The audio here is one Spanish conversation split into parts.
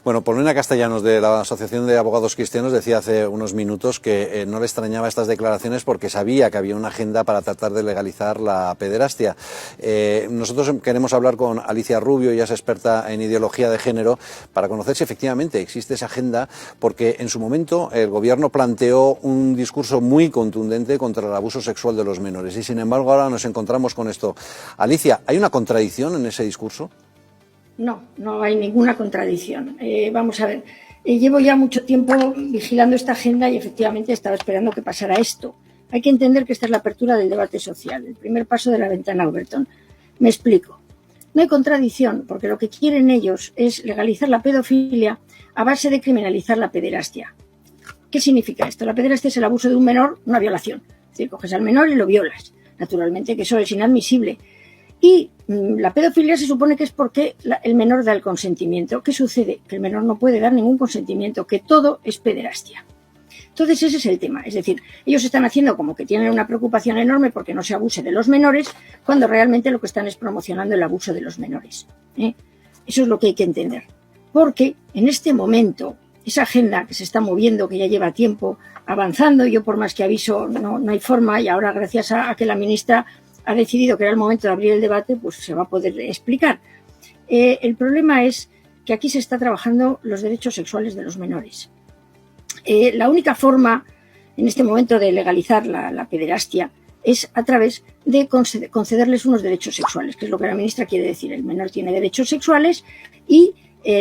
Bueno, Polina Castellanos, de la Asociación de Abogados Cristianos, decía hace unos minutos que no le extrañaba estas declaraciones porque sabía que había una agenda para tratar de legalizar la pederastia. Nosotros queremos hablar con Alicia Rubio, ella es experta en ideología de género, para conocer si efectivamente existe esa agenda, porque en su momento el gobierno planteó un discurso muy contundente contra el abuso sexual de los menores y sin embargo ahora nos encontramos con esto. Alicia, ¿hay una contradicción en ese discurso? No, no hay ninguna contradicción. Vamos a ver, llevo ya mucho tiempo vigilando esta agenda y efectivamente estaba esperando que pasara esto. Hay que entender que esta es la apertura del debate social, el primer paso de la ventana Overton. Me explico. No hay contradicción, porque lo que quieren ellos es legalizar la pedofilia a base de criminalizar la pederastia. ¿Qué significa esto? La pederastia es el abuso de un menor, una violación. Es decir, coges al menor y lo violas. Naturalmente que eso es inadmisible. Y la pedofilia se supone que es porque el menor da el consentimiento. ¿Qué sucede? Que el menor no puede dar ningún consentimiento, que todo es pederastia. Entonces ese es el tema. Es decir, ellos están haciendo como que tienen una preocupación enorme porque no se abuse de los menores, cuando realmente lo que están es promocionando el abuso de los menores. Eso es lo que hay que entender. Porque en este momento, esa agenda que se está moviendo, que ya lleva tiempo avanzando, yo por más que aviso no hay forma, y ahora gracias a que la ministra ha decidido que era el momento de abrir el debate, pues se va a poder explicar. El problema es que aquí se está trabajando los derechos sexuales de los menores. La única forma en este momento de legalizar la pederastia es a través de concederles unos derechos sexuales, que es lo que la ministra quiere decir. El menor tiene derechos sexuales y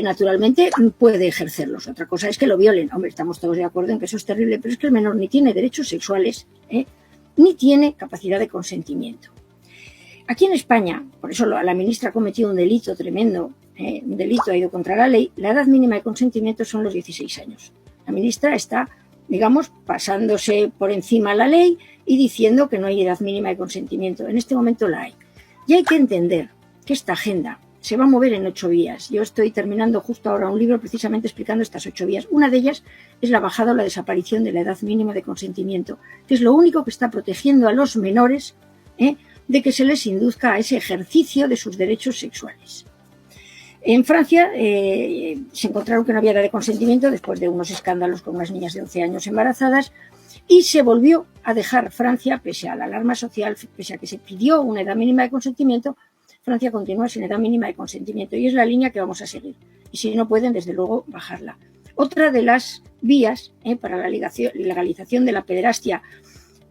naturalmente puede ejercerlos. Otra cosa es que lo violen. Hombre, estamos todos de acuerdo en que eso es terrible, pero es que el menor ni tiene derechos sexuales, ni tiene capacidad de consentimiento. Aquí en España, por eso la ministra ha cometido un delito tremendo, un delito ha ido contra la ley, la edad mínima de consentimiento son los 16 años. La ministra está, digamos, pasándose por encima la ley y diciendo que no hay edad mínima de consentimiento. En este momento la hay. Y hay que entender que esta agenda se va a mover en 8 vías. Yo estoy terminando justo ahora un libro precisamente explicando estas 8 vías. Una de ellas es la bajada o la desaparición de la edad mínima de consentimiento, que es lo único que está protegiendo a los menores de que se les induzca a ese ejercicio de sus derechos sexuales. En Francia se encontraron que no había edad de consentimiento después de unos escándalos con unas niñas de 11 años embarazadas y se volvió a dejar Francia, pese a la alarma social, pese a que se pidió una edad mínima de consentimiento. Francia continúa sin edad mínima de consentimiento y es la línea que vamos a seguir. Y si no pueden, desde luego, bajarla. Otra de las vías para la legalización de la pederastia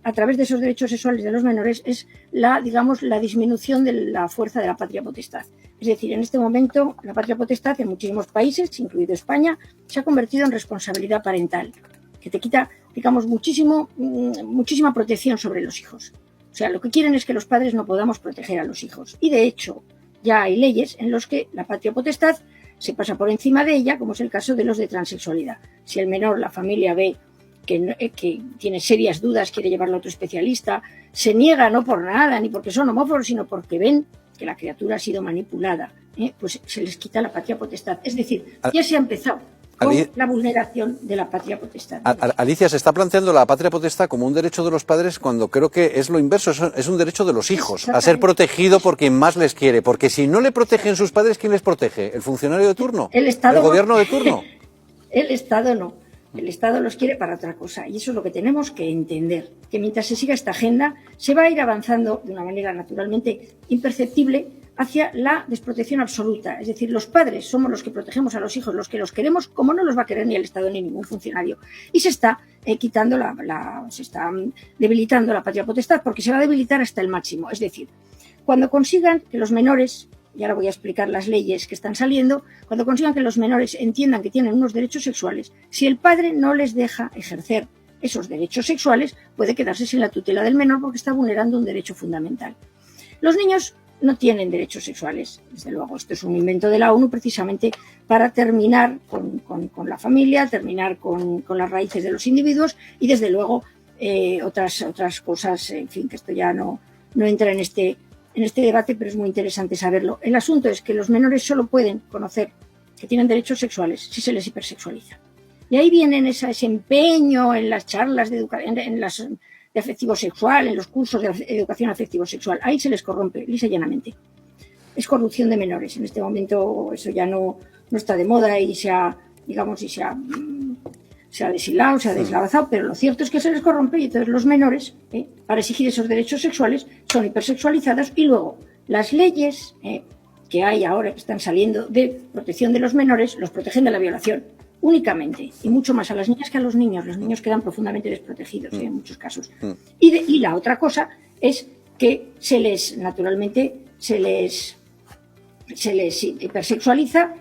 a través de esos derechos sexuales de los menores es la disminución de la fuerza de la patria potestad. Es decir, en este momento la patria potestad en muchísimos países, incluido España, se ha convertido en responsabilidad parental, que te quita, digamos, muchísima protección sobre los hijos. O sea, lo que quieren es que los padres no podamos proteger a los hijos. Y de hecho, ya hay leyes en las que la patria potestad se pasa por encima de ella, como es el caso de los de transexualidad. Si el menor, la familia ve que tiene serias dudas, quiere llevarlo a otro especialista, se niega no por nada, ni porque son homófobos, sino porque ven que la criatura ha sido manipulada, pues se les quita la patria potestad. Es decir, ya se ha empezado con la vulneración de la patria potestad. Alicia, se está planteando la patria potestad como un derecho de los padres cuando creo que es lo inverso, es un derecho de los hijos, a ser protegido por quien más les quiere, porque si no le protegen sus padres, ¿quién les protege? ¿El funcionario de turno? El Estado. ¿El gobierno de turno? El Estado no. El Estado los quiere para otra cosa y eso es lo que tenemos que entender, que mientras se siga esta agenda se va a ir avanzando de una manera naturalmente imperceptible hacia la desprotección absoluta. Es decir, los padres somos los que protegemos a los hijos, los que los queremos como no los va a querer ni el Estado ni ningún funcionario. Y se está se está debilitando la patria potestad porque se va a debilitar hasta el máximo. Es decir, cuando consigan que los menores, y ahora voy a explicar las leyes que están saliendo, cuando consigan que los menores entiendan que tienen unos derechos sexuales, si el padre no les deja ejercer esos derechos sexuales, puede quedarse sin la tutela del menor porque está vulnerando un derecho fundamental. Los niños no tienen derechos sexuales, desde luego. Esto es un invento de la ONU precisamente para terminar con la familia, terminar con las raíces de los individuos y, desde luego, otras cosas, en fin, que esto ya no entra en este debate, pero es muy interesante saberlo. El asunto es que los menores solo pueden conocer que tienen derechos sexuales si se les hipersexualiza. Y ahí viene ese empeño en las charlas de afectivo sexual, en los cursos de educación afectivo sexual. Ahí se les corrompe, lisa y llanamente. Es corrupción de menores. En este momento eso ya no no está de moda y se ha deshilado, se ha deslavazado, pero lo cierto es que se les corrompe y entonces los menores, para exigir esos derechos sexuales, son hipersexualizados y luego las leyes que hay ahora que están saliendo de protección de los menores los protegen de la violación únicamente y mucho más a las niñas que a los niños. Los niños quedan profundamente desprotegidos en muchos casos. Y la otra cosa es que se les hipersexualiza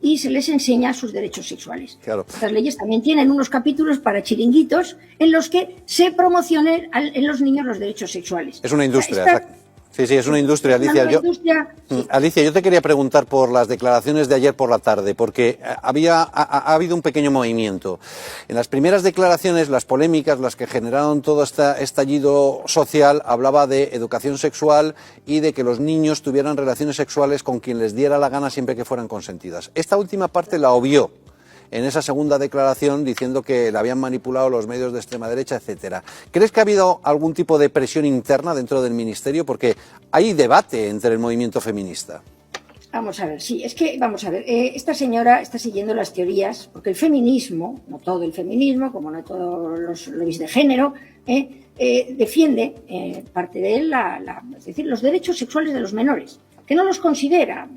y se les enseña sus derechos sexuales. Claro. Estas leyes también tienen unos capítulos para chiringuitos en los que se promocionen en los niños los derechos sexuales. Es una industria. Sí, es una industria, Alicia. Alicia, yo te quería preguntar por las declaraciones de ayer por la tarde, porque ha habido un pequeño movimiento. En las primeras declaraciones, las polémicas, las que generaron todo este estallido social, hablaba de educación sexual y de que los niños tuvieran relaciones sexuales con quien les diera la gana siempre que fueran consentidas. Esta última parte la obvió en esa segunda declaración diciendo que la habían manipulado los medios de extrema derecha, etcétera. ¿Crees que ha habido algún tipo de presión interna dentro del Ministerio? Porque hay debate entre el movimiento feminista. Vamos a ver, esta señora está siguiendo las teorías, porque el feminismo, no todo el feminismo, como no todos los lobbies de género, defiende parte de él es decir, los derechos sexuales de los menores, que no los considera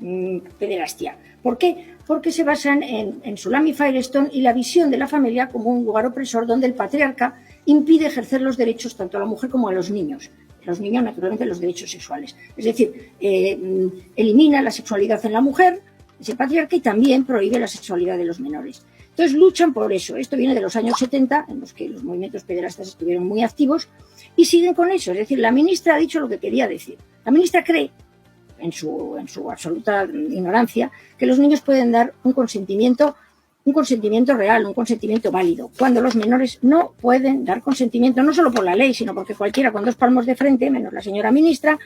pederastia. ¿Por qué? Porque se basan en Sulami Firestone y la visión de la familia como un lugar opresor donde el patriarca impide ejercer los derechos tanto a la mujer como a los niños. Los niños, naturalmente, los derechos sexuales. Es decir, elimina la sexualidad en la mujer, ese patriarca, y también prohíbe la sexualidad de los menores. Entonces luchan por eso. Esto viene de los años 70, en los que los movimientos pederastas estuvieron muy activos, y siguen con eso. Es decir, la ministra ha dicho lo que quería decir. La ministra cree, en su absoluta ignorancia, que los niños pueden dar un consentimiento real, un consentimiento válido, cuando los menores no pueden dar consentimiento, no solo por la ley, sino porque cualquiera con dos palmos de frente, menos la señora ministra,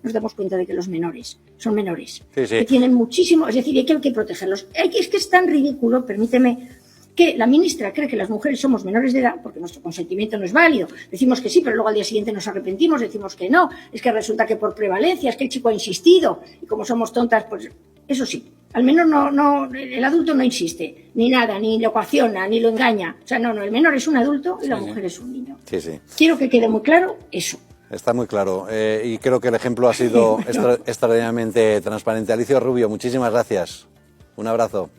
nos damos cuenta de que los menores son menores, que tienen muchísimo, es decir, hay que protegerlos. Es que es tan ridículo, permíteme, que la ministra cree que las mujeres somos menores de edad porque nuestro consentimiento no es válido. Decimos que sí, pero luego al día siguiente nos arrepentimos, decimos que no, es que resulta que por prevalencia, es que el chico ha insistido, y como somos tontas, pues eso sí, al menos el adulto no insiste, ni nada, ni lo coacciona, ni lo engaña. O sea, no, el menor es un adulto y la mujer es un niño. Quiero que quede muy claro eso. Está muy claro, y creo que el ejemplo ha sido extraordinariamente transparente. Alicia Rubio, muchísimas gracias. Un abrazo.